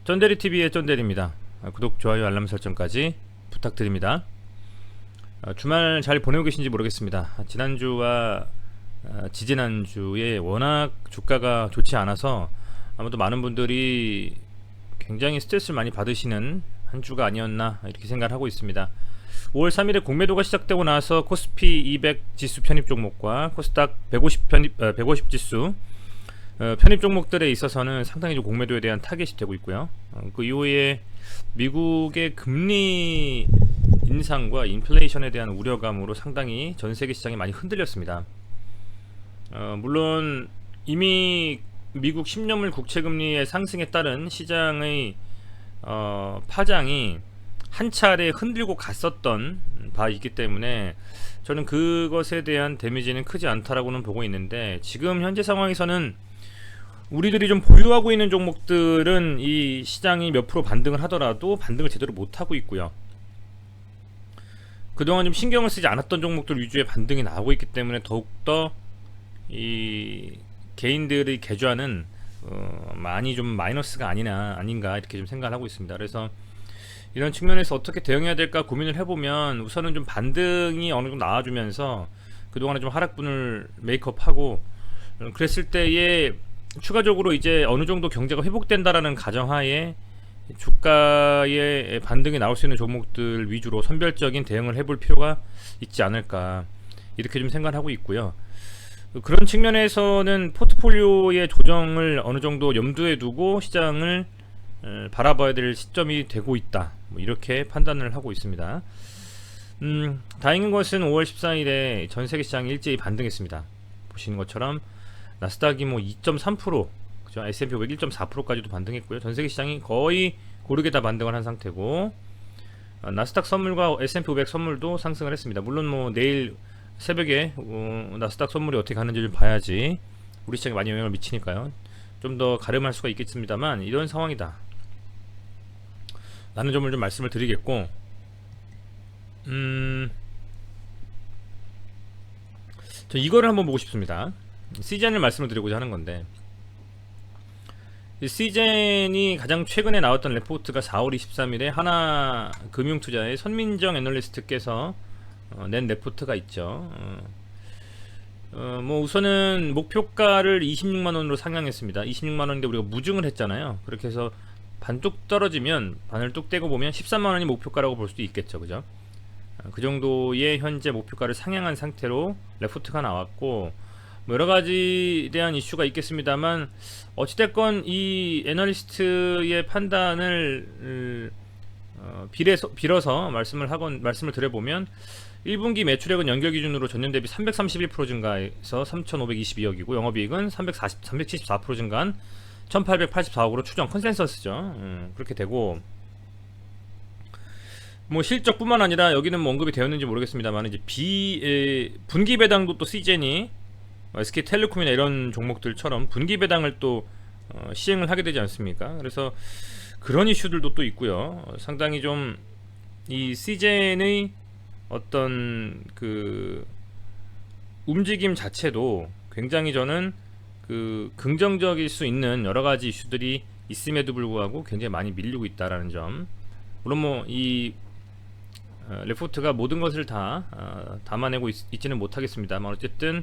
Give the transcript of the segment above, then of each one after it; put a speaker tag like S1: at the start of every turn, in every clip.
S1: 쩐데리TV의 쩐데리입니다. 구독, 좋아요, 알람 설정까지 부탁드립니다. 주말 잘 보내고 계신지 모르겠습니다. 지난주와 지지난주에 워낙 주가가 좋지 않아서 아무도 많은 분들이 굉장히 스트레스를 많이 받으시는 한 주가 아니었나 이렇게 생각을 하고 있습니다. 5월 3일에 공매도가 시작되고 나서 코스피 200 지수 편입 종목과 코스닥 150 지수 편입 종목들에 있어서는 상당히 좀 공매도에 대한 타겟이 되고 있고요. 그 이후에 미국의 금리 인상과 인플레이션에 대한 우려감으로 상당히 전 세계 시장이 많이 흔들렸습니다. 물론 이미 미국 10년물 국채금리의 상승에 따른 시장의 파장이 한 차례 흔들고 갔었던 바 있기 때문에 저는 그것에 대한 데미지는 크지 않다라고는 보고 있는데, 지금 현재 상황에서는 우리들이 좀 보유하고 있는 종목들은 이 시장이 몇 프로 반등을 하더라도 반등을 제대로 못하고 있고요. 그동안 좀 신경을 쓰지 않았던 종목들 위주의 반등이 나오고 있기 때문에 더욱더 이 개인들의 계좌는 많이 좀 마이너스가 아닌가 이렇게 좀 생각을 하고 있습니다. 그래서 이런 측면에서 어떻게 대응해야 될까 고민을 해보면, 우선은 좀 반등이 어느 정도 나와주면서 그동안에 좀 하락분을 메이크업하고, 그랬을 때에 추가적으로 이제 어느 정도 경제가 회복된다라는 가정하에 주가의 반등이 나올 수 있는 종목들 위주로 선별적인 대응을 해볼 필요가 있지 않을까 이렇게 좀 생각을 하고 있고요. 그런 측면에서는 포트폴리오의 조정을 어느 정도 염두에 두고 시장을 바라봐야 될 시점이 되고 있다, 이렇게 판단을 하고 있습니다. 다행인 것은 5월 14일에 전 세계 시장이 일제히 반등했습니다. 보시는 것처럼 나스닥이 2.3%, 그죠? S&P 500 1.4%까지도 반등했고요. 전 세계 시장이 거의 고르게 다 반등을 한 상태고, 나스닥 선물과 S&P 500 선물도 상승을 했습니다. 물론 내일 새벽에 나스닥 선물이 어떻게 가는지 좀 봐야지 우리 시장에 많이 영향을 미치니까요. 좀 더 가름할 수가 있겠습니다만, 이런 상황이다 라는 점을 좀 말씀을 드리겠고, 저 이거를 한번 보고 싶습니다. 시젠을 말씀을 드리고자 하는 건데, 시젠이 가장 최근에 나왔던 레포트가 4월 23일에 하나금융투자의 선민정 애널리스트께서 낸 레포트가 있죠. 우선은 목표가를 26만원으로 상향했습니다. 26만원인데 우리가 무증을 했잖아요. 그렇게 해서 반뚝 떨어지면 바늘 뚝 떼고 보면 13만원이 목표가라고 볼 수도 있겠죠, 그죠? 그 정도의 현재 목표가를 상향한 상태로 레포트가 나왔고, 여러가지에 대한 이슈가 있겠습니다만, 어찌됐건 이 애널리스트의 판단을 빌어서 말씀을 드려보면, 1분기 매출액은 연결 기준으로 전년 대비 331% 증가해서 3,522억이고, 영업이익은 374% 증가한 1,884억으로 추정, 컨센서스죠. 그렇게 되고, 실적뿐만 아니라 여기는 언급이 되었는지 모르겠습니다만, 이제 분기 배당도 또 시젠이 SK텔레콤이나 이런 종목들처럼 분기 배당을 또 시행을 하게 되지 않습니까? 그래서 그런 이슈들도 또 있고요. 상당히 좀 이 시젠의 어떤 그 움직임 자체도 굉장히 저는 그 긍정적일 수 있는 여러 가지 이슈들이 있음에도 불구하고 굉장히 많이 밀리고 있다라는 점. 물론 이 레포트가 모든 것을 다 담아내고 있지는 못하겠습니다만, 어쨌든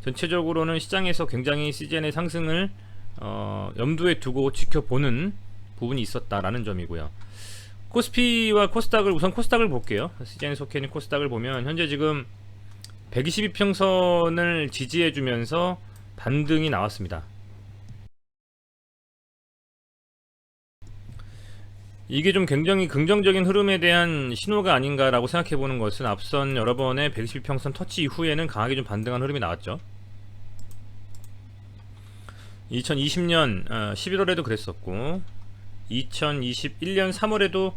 S1: 전체적으로는 시장에서 굉장히 시젠의 상승을 염두에 두고 지켜보는 부분이 있었다라는 점이고요. 코스피와 코스닥을, 우선 코스닥을 볼게요. 시젠에 속해 있는 코스닥을 보면 현재 지금 122평선을 지지해주면서 반등이 나왔습니다. 이게 좀 굉장히 긍정적인 흐름에 대한 신호가 아닌가라고 생각해보는 것은, 앞선 여러 번의 122평선 터치 이후에는 강하게 좀 반등한 흐름이 나왔죠. 2020년 11월에도 그랬었고, 2021년 3월에도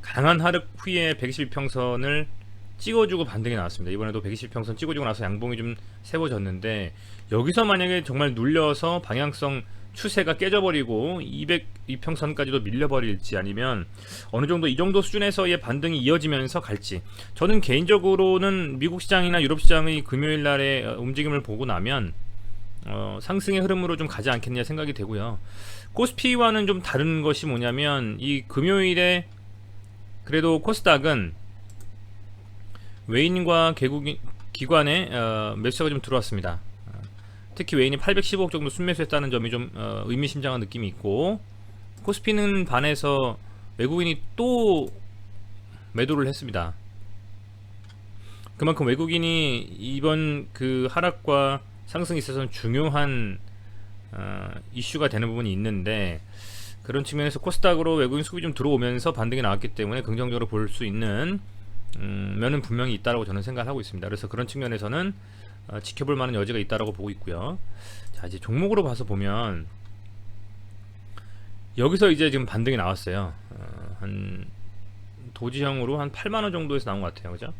S1: 강한 하락 후에 122평선을 찍어주고 반등이 나왔습니다. 이번에도 120평선 찍어주고 나서 양봉이 좀 세워졌는데, 여기서 만약에 정말 눌려서 방향성 추세가 깨져버리고 202평선까지도 밀려버릴지, 아니면 어느 정도 이 정도 수준에서의 반등이 이어지면서 갈지, 저는 개인적으로는 미국 시장이나 유럽 시장의 금요일 날의 움직임을 보고 나면 상승의 흐름으로 좀 가지 않겠냐 생각이 되고요. 코스피와는 좀 다른 것이 뭐냐면 이 금요일에 그래도 코스닥은 외인과 기관의 매수가 좀 들어왔습니다. 특히 외인이 815억 정도 순매수했다는 점이 좀 의미심장한 느낌이 있고, 코스피는 반해서 외국인이 또 매도를 했습니다. 그만큼 외국인이 이번 그 하락과 상승에 있어서는 중요한 이슈가 되는 부분이 있는데, 그런 측면에서 코스닥으로 외국인 수급이 좀 들어오면서 반등이 나왔기 때문에 긍정적으로 볼 수 있는 면은 분명히 있다고 저는 생각을 하고 있습니다. 그래서 그런 측면에서는 지켜볼 만한 여지가 있다고 보고 있고요. 자, 이제 종목으로 봐서 보면 여기서 이제 지금 반등이 나왔어요. 한 도지형으로 한 8만원 정도에서 나온 것 같아요. 그죠?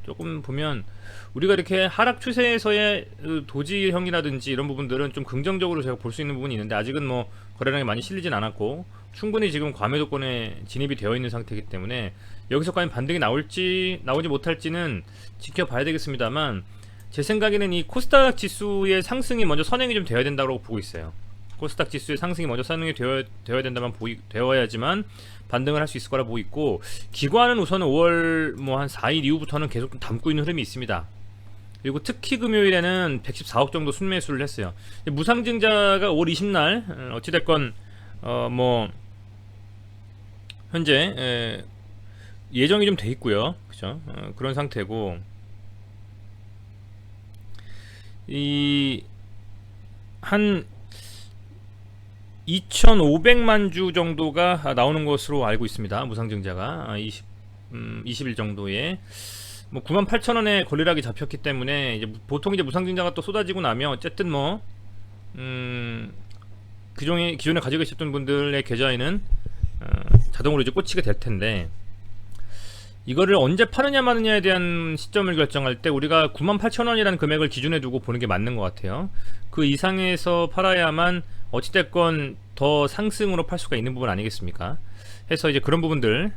S1: 조금 보면 우리가 이렇게 하락 추세에서의 도지형이라든지 이런 부분들은 좀 긍정적으로 제가 볼 수 있는 부분이 있는데, 아직은 뭐 거래량이 많이 실리진 않았고 충분히 지금 과매도권에 진입이 되어 있는 상태이기 때문에 여기서 과연 반등이 나오지 못할지는 지켜봐야 되겠습니다만, 제 생각에는 이 코스닥 지수의 상승이 먼저 선행이 좀 되어야 된다고 보고 있어요. 코스닥 지수의 상승이 먼저 선행이 되어야 된다만 되어야지만 반등을 할 수 있을 거라 보고 있고, 기관은 우선은 5월 뭐 한 4일 이후부터는 계속 좀 담고 있는 흐름이 있습니다. 그리고 특히 금요일에는 114억 정도 순매수를 했어요. 무상증자가 5월 20날 어찌됐건 뭐 현재 예정이 좀 돼 있고요. 그죠? 그런 상태고, 한 2,500만 주 정도가 나오는 것으로 알고 있습니다. 무상증자가 20일 정도에 뭐 98,000원에 권리락이 잡혔기 때문에 이제 보통 이제 무상증자가 또 쏟아지고 나면 어쨌든 뭐 기존에 가지고 계셨던 분들의 계좌에는 자동으로 이제 꽂히게 될 텐데, 이거를 언제 파느냐 마느냐에 대한 시점을 결정할 때 우리가 98,000원이라는 금액을 기준에 두고 보는 게 맞는 것 같아요. 그 이상에서 팔아야만 어찌됐건 더 상승으로 팔 수가 있는 부분 아니겠습니까? 해서 이제 그런 부분들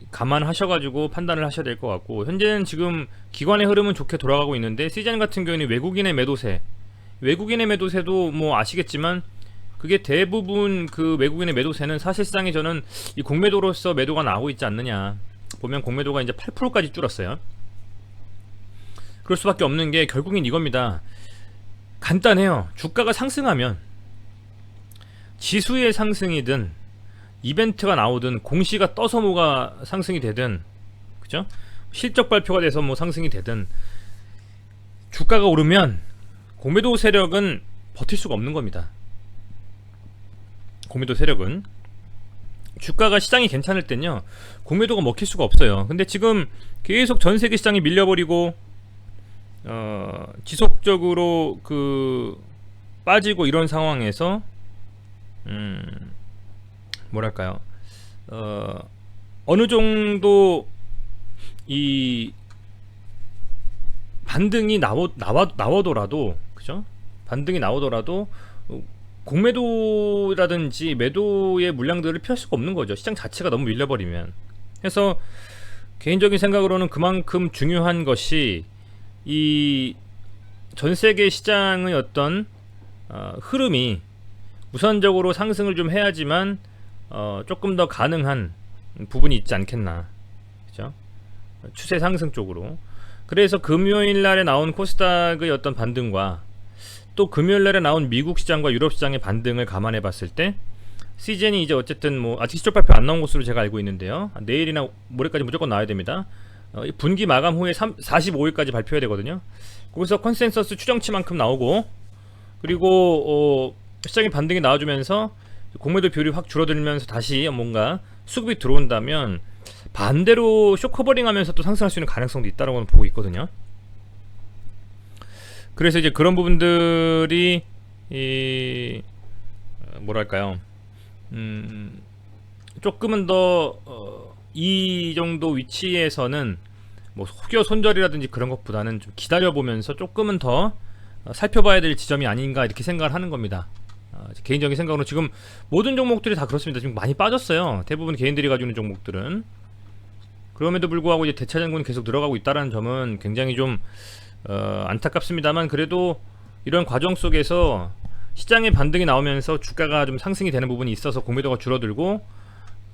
S1: 감안하셔가지고 판단을 하셔야 될 것 같고, 현재는 지금 기관의 흐름은 좋게 돌아가고 있는데, 시즌 같은 경우는 외국인의 매도세도 뭐 아시겠지만 그게 대부분 그 외국인의 매도세는 사실상에 저는 이 공매도로서 매도가 나오고 있지 않느냐. 보면 공매도가 이제 8%까지 줄었어요. 그럴 수밖에 없는 게 결국엔 이겁니다. 간단해요. 주가가 상승하면 지수의 상승이든 이벤트가 나오든 공시가 떠서 뭐가 상승이 되든, 그죠? 실적 발표가 돼서 뭐 상승이 되든, 주가가 오르면 공매도 세력은 버틸 수가 없는 겁니다. 공매도 세력은 주가가 시장이 괜찮을 땐요 공매도가 먹힐 수가 없어요. 근데 지금 계속 전 세계 시장이 밀려버리고 지속적으로 빠지고 이런 상황에서 뭐랄까요, 어느 정도 이 반등이 나오더라도, 그죠? 반등이 나오더라도 공매도라든지 매도의 물량들을 피할 수가 없는 거죠. 시장 자체가 너무 밀려버리면. 해서 개인적인 생각으로는 그만큼 중요한 것이 이 전세계 시장의 어떤 흐름이 우선적으로 상승을 좀 해야지만 조금 더 가능한 부분이 있지 않겠나, 그죠? 추세 상승 쪽으로. 그래서 금요일 날에 나온 코스닥의 어떤 반등과 또 금요일 날에 나온 미국 시장과 유럽 시장의 반등을 감안해 봤을 때, 시즌이 이제 어쨌든 뭐 아직 실적 발표 안 나온 것으로 제가 알고 있는데요, 내일이나 모레까지 무조건 나와야 됩니다. 분기 마감 후에 45일까지 발표해야 되거든요. 거기서 컨센서스 추정치만큼 나오고, 그리고 시장의 반등이 나와주면서 공매도 비율이 확 줄어들면서 다시 뭔가 수급이 들어온다면 반대로 쇼커버링 하면서 또 상승할 수 있는 가능성도 있다고 보고 있거든요. 그래서 이제 그런 부분들이 뭐랄까요, 조금은 더 이 정도 위치에서는 뭐 혹여 손절이라든지 그런 것보다는 좀 기다려보면서 조금은 더 살펴봐야 될 지점이 아닌가, 이렇게 생각을 하는 겁니다. 개인적인 생각으로 지금 모든 종목들이 다 그렇습니다. 지금 많이 빠졌어요. 대부분 개인들이 가지고 있는 종목들은. 그럼에도 불구하고 이제 대차장군 계속 들어가고 있다는 점은 굉장히 좀 안타깝습니다만 그래도 이런 과정 속에서 시장의 반등이 나오면서 주가가 좀 상승이 되는 부분이 있어서 공매도가 줄어들고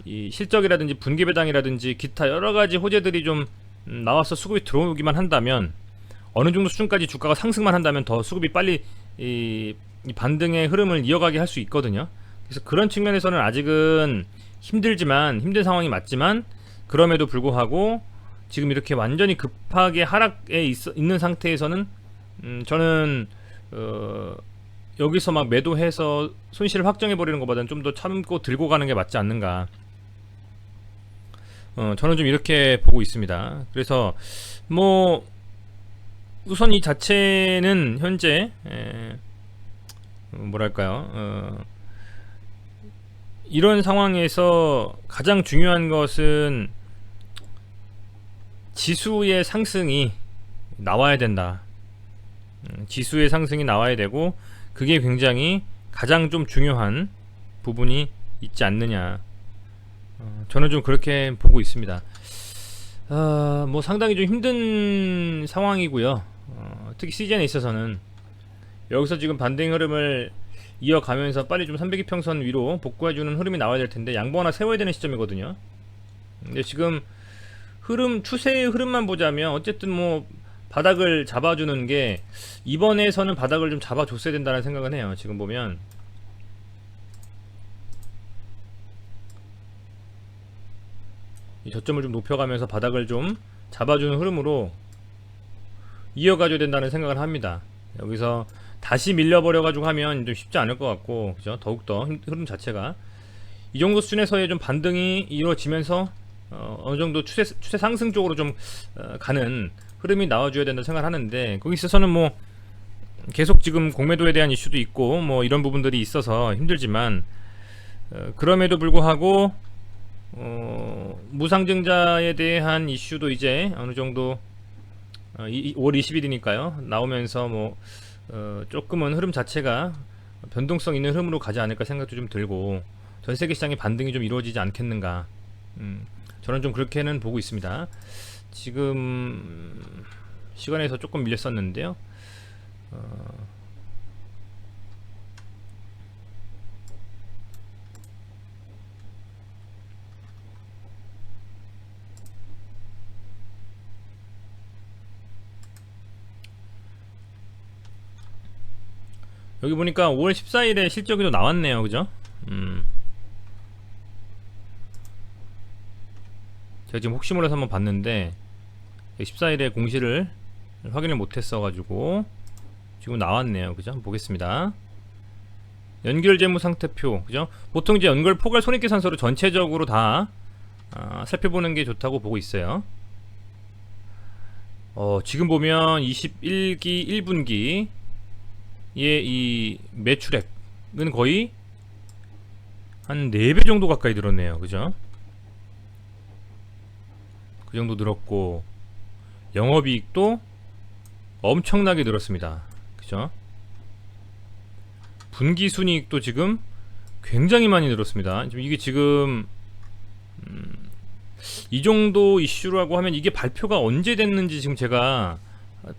S1: 이 실적이라든지 분기배당이라든지 기타 여러가지 호재들이 좀 나와서 수급이 들어오기만 한다면, 어느 정도 수준까지 주가가 상승만 한다면 더 수급이 빨리 이 반등의 흐름을 이어가게 할 수 있거든요. 그래서 그런 측면에서는 아직은 힘든 상황이 맞지만, 그럼에도 불구하고 지금 이렇게 완전히 급하게 하락에 있는 상태에서는 저는 여기서 막 매도해서 손실을 확정해 버리는 것보다는 좀 더 참고 들고 가는 게 맞지 않는가. 저는 좀 이렇게 보고 있습니다. 그래서 뭐 우선 이 자체는 현재 뭐랄까요, 이런 상황에서 가장 중요한 것은 지수의 상승이 나와야 된다. 지수의 상승이 나와야 되고, 그게 굉장히 가장 좀 중요한 부분이 있지 않느냐. 저는 좀 그렇게 보고 있습니다. 뭐 상당히 좀 힘든 상황이고요. 특히 시즌에 있어서는 여기서 지금 반등 흐름을 이어가면서 빨리 좀 300이평선 위로 복구해주는 흐름이 나와야 될 텐데, 양보 하나 세워야 되는 시점이거든요. 근데 지금 추세의 흐름만 보자면 어쨌든 뭐 바닥을 잡아주는 게, 이번에서는 바닥을 좀 잡아줬어야 된다는 생각은 해요. 지금 보면 이 저점을 좀 높여가면서 바닥을 좀 잡아주는 흐름으로 이어가줘야 된다는 생각을 합니다. 여기서 다시 밀려버려가지고 하면 좀 쉽지 않을 것 같고, 그죠? 더욱더 흐름 자체가 이 정도 수준에서의 좀 반등이 이루어지면서 어느 정도 추세 상승 쪽으로 좀 가는 흐름이 나와줘야 된다 생각을 하는데, 거기 있어서는 뭐 계속 지금 공매도에 대한 이슈도 있고 뭐 이런 부분들이 있어서 힘들지만, 그럼에도 불구하고 무상증자에 대한 이슈도 이제 어느 정도 5월 20일이니까요 나오면서 뭐 조금은 흐름 자체가 변동성 있는 흐름으로 가지 않을까 생각도 좀 들고, 전세계 시장의 반등이 좀 이루어지지 않겠는가. 저는 좀 그렇게는 보고 있습니다. 지금 시간에서 조금 밀렸었는데요. 여기 보니까 5월 14일에 실적이 또 나왔네요. 그죠? 제가 지금 혹시 몰라서 한번 봤는데 14일에 공시를 확인을 못했어 가지고 지금 나왔네요. 그죠? 한번 보겠습니다. 연결 재무 상태표. 그죠? 보통 이제 연결 포괄 손익계산서로 전체적으로 다 살펴보는 게 좋다고 보고 있어요. 지금 보면 21기 1분기 이 매출액은 거의 한 4배 정도 가까이 늘었네요. 그죠? 그 정도 늘었고, 영업이익도 엄청나게 늘었습니다. 그죠? 분기순이익도 지금 굉장히 많이 늘었습니다. 이게 지금 이 정도 이슈라고 하면 이게 발표가 언제 됐는지 지금 제가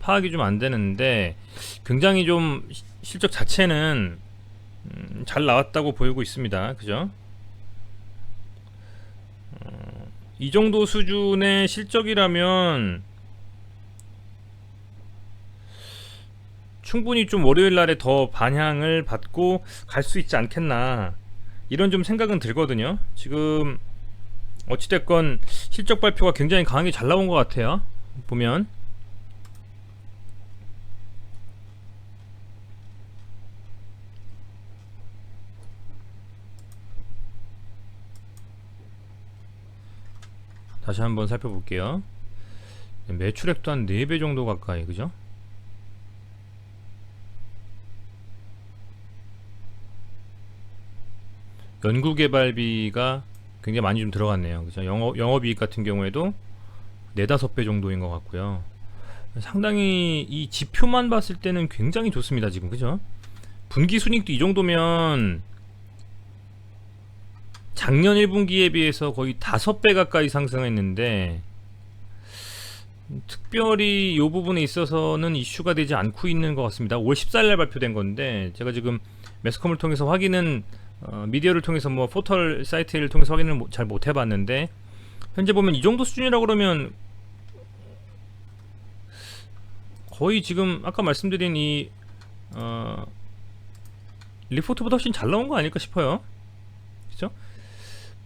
S1: 파악이 좀 안 되는데, 굉장히 좀 실적 자체는 잘 나왔다고 보이고 있습니다. 그죠? 이 정도 수준의 실적이라면 충분히 좀 월요일 날에 더 반향을 받고 갈 수 있지 않겠나, 이런 좀 생각은 들거든요. 지금 어찌됐건 실적 발표가 굉장히 강하게 잘 나온 것 같아요. 보면 다시 한번 살펴볼게요. 매출액도 한 4배 정도 가까이. 그죠? 연구개발비가 굉장히 많이 좀 들어갔네요. 그죠? 영업이익 같은 경우에도 4-5배 정도인 것 같고요. 상당히 이 지표만 봤을 때는 굉장히 좋습니다. 지금. 그죠? 분기순이익도 이 정도면 작년 1분기에 비해서 거의 5배 가까이 상승했는데, 특별히 이 부분에 있어서는 이슈가 되지 않고 있는 것 같습니다. 5월 14일날 발표된 건데 제가 지금 매스컴을 통해서 확인은 미디어를 통해서 뭐 포털 사이트를 통해서 확인을 잘 못 해봤는데 현재 보면 이 정도 수준이라고 그러면 거의 지금 아까 말씀드린 이 리포트보다 훨씬 잘 나온 거 아닐까 싶어요. 그죠?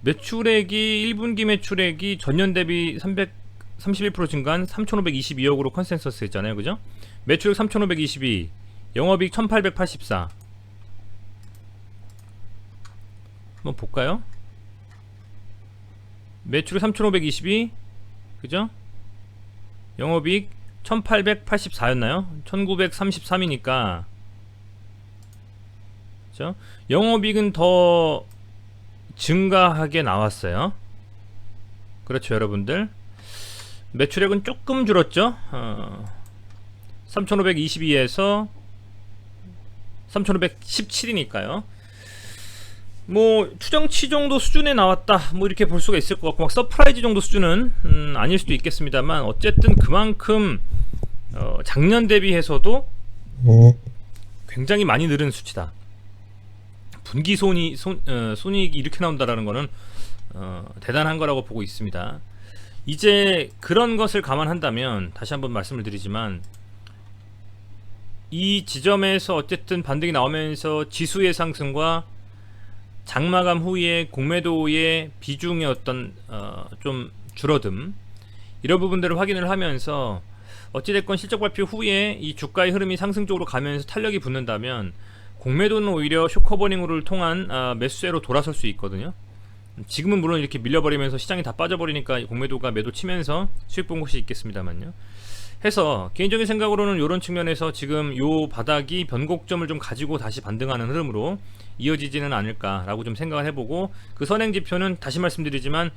S1: 매출액이 1분기 매출액이 전년 대비 331% 증가한 3,522억으로 컨센서스 했잖아요. 그죠? 매출액 3,522, 영업이익 1,884. 한번 볼까요? 매출액 3,522, 그죠? 영업이익 1,884였나요? 1,933이니까 그죠? 영업이익은 더 증가하게 나왔어요. 그렇죠, 여러분들. 매출액은 조금 줄었죠. 3,522에서 3,517이니까요. 뭐 추정치 정도 수준에 나왔다, 뭐 이렇게 볼 수가 있을 것 같고, 막 서프라이즈 정도 수준은 아닐 수도 있겠습니다만, 어쨌든 그만큼 작년 대비해서도 굉장히 많이 늘은 수치다. 분기 손익이 이렇게 나온다라는 거는 대단한 거라고 보고 있습니다. 이제 그런 것을 감안한다면 다시 한번 말씀을 드리지만, 이 지점에서 어쨌든 반등이 나오면서 지수의 상승과 장마감 후에 공매도의 비중의 어떤 좀 줄어듦, 이런 부분들을 확인을 하면서 어찌됐건 실적 발표 후에 이 주가의 흐름이 상승 쪽으로 가면서 탄력이 붙는다면 공매도는 오히려 쇼커버닝을 통한 매수세로 돌아설 수 있거든요. 지금은 물론 이렇게 밀려버리면서 시장이 다 빠져버리니까 공매도가 매도 치면서 수익 본 곳이 있겠습니다만요. 해서 개인적인 생각으로는 이런 측면에서 지금 요 바닥이 변곡점을 좀 가지고 다시 반등하는 흐름으로 이어지지는 않을까라고 좀 생각을 해보고, 그 선행지표는 다시 말씀드리지만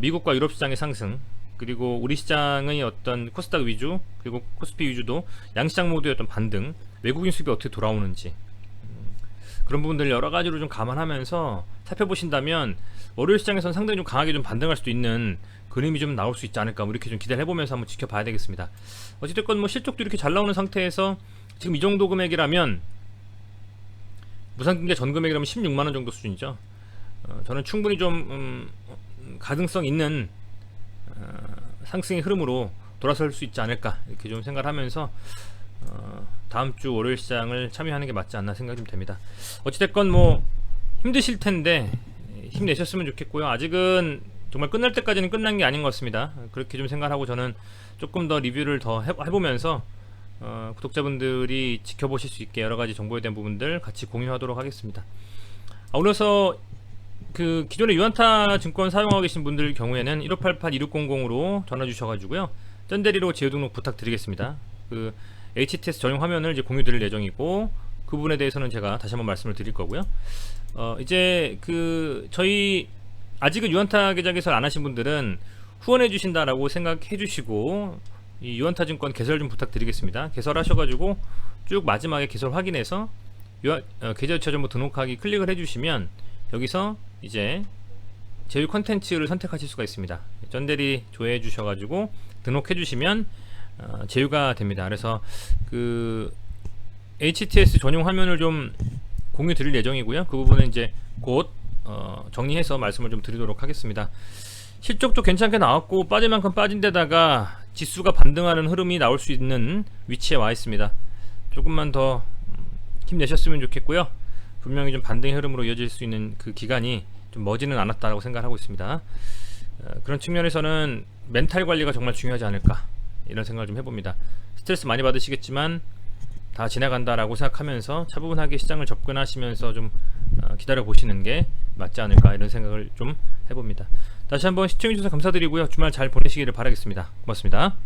S1: 미국과 유럽 시장의 상승, 그리고 우리 시장의 어떤 코스닥 위주, 그리고 코스피 위주도 양시장 모드의 어떤 반등, 외국인 수입이 어떻게 돌아오는지, 그런 부분들 여러 가지로 좀 감안하면서 살펴보신다면 월요일 시장에서는 상당히 좀 강하게 좀 반등할 수도 있는 그림이 좀 나올 수 있지 않을까, 뭐 이렇게 좀 기대를 해보면서 한번 지켜봐야 되겠습니다. 어찌됐건 뭐 실적도 이렇게 잘 나오는 상태에서 지금 이 정도 금액이라면, 무상증자 전 금액이라면 16만원 정도 수준이죠. 저는 충분히 좀 가능성 있는 상승의 흐름으로 돌아설 수 있지 않을까, 이렇게 좀 생각을 하면서 다음주 월요일 시장을 참여하는 게 맞지 않나 생각이 좀 됩니다. 어찌됐건 뭐 힘드실 텐데 힘내셨으면 좋겠고요. 아직은 정말 끝날 때까지는 끝난 게 아닌 것 같습니다. 그렇게 좀 생각하고 저는 조금 더 리뷰를 더 해보면서 구독자분들이 지켜보실 수 있게 여러가지 정보에 대한 부분들 같이 공유하도록 하겠습니다. 아울러서 그 기존에 유한타 증권 사용하고 계신 분들 경우에는 1588-2600으로 전화 주셔가지고요, 쩐대리로 제휴 등록 부탁드리겠습니다. 그 HTS 전용 화면을 이제 공유 드릴 예정이고, 그 부분에 대해서는 제가 다시 한번 말씀을 드릴 거고요. 이제 그 저희 아직은 유한타 계좌 개설 안 하신 분들은 후원해 주신다라고 생각해 주시고, 이 유한타 증권 개설 좀 부탁드리겠습니다. 개설하셔가지고 쭉 마지막에 개설 확인해서 계좌 유치 정보 등록하기 클릭을 해주시면 여기서 이제 제휴 컨텐츠를 선택하실 수가 있습니다. 쩐대리 조회해 주셔가지고 등록해 주시면 제휴가 됩니다. 그래서 그 HTS 전용 화면을 좀 공유 드릴 예정이고요. 그 부분은 이제 곧 정리해서 말씀을 좀 드리도록 하겠습니다. 실적도 괜찮게 나왔고 빠질 만큼 빠진 데다가 지수가 반등하는 흐름이 나올 수 있는 위치에 와 있습니다. 조금만 더 힘내셨으면 좋겠고요. 분명히 좀 반등의 흐름으로 이어질 수 있는 그 기간이 좀 머지는 않았다고 생각하고 있습니다. 그런 측면에서는 멘탈 관리가 정말 중요하지 않을까, 이런 생각을 좀 해봅니다. 스트레스 많이 받으시겠지만 다 지나간다라고 생각하면서 차분하게 시장을 접근하시면서 좀 기다려 보시는 게 맞지 않을까, 이런 생각을 좀 해봅니다. 다시 한번 시청해주셔서 감사드리고요. 주말 잘 보내시기를 바라겠습니다. 고맙습니다.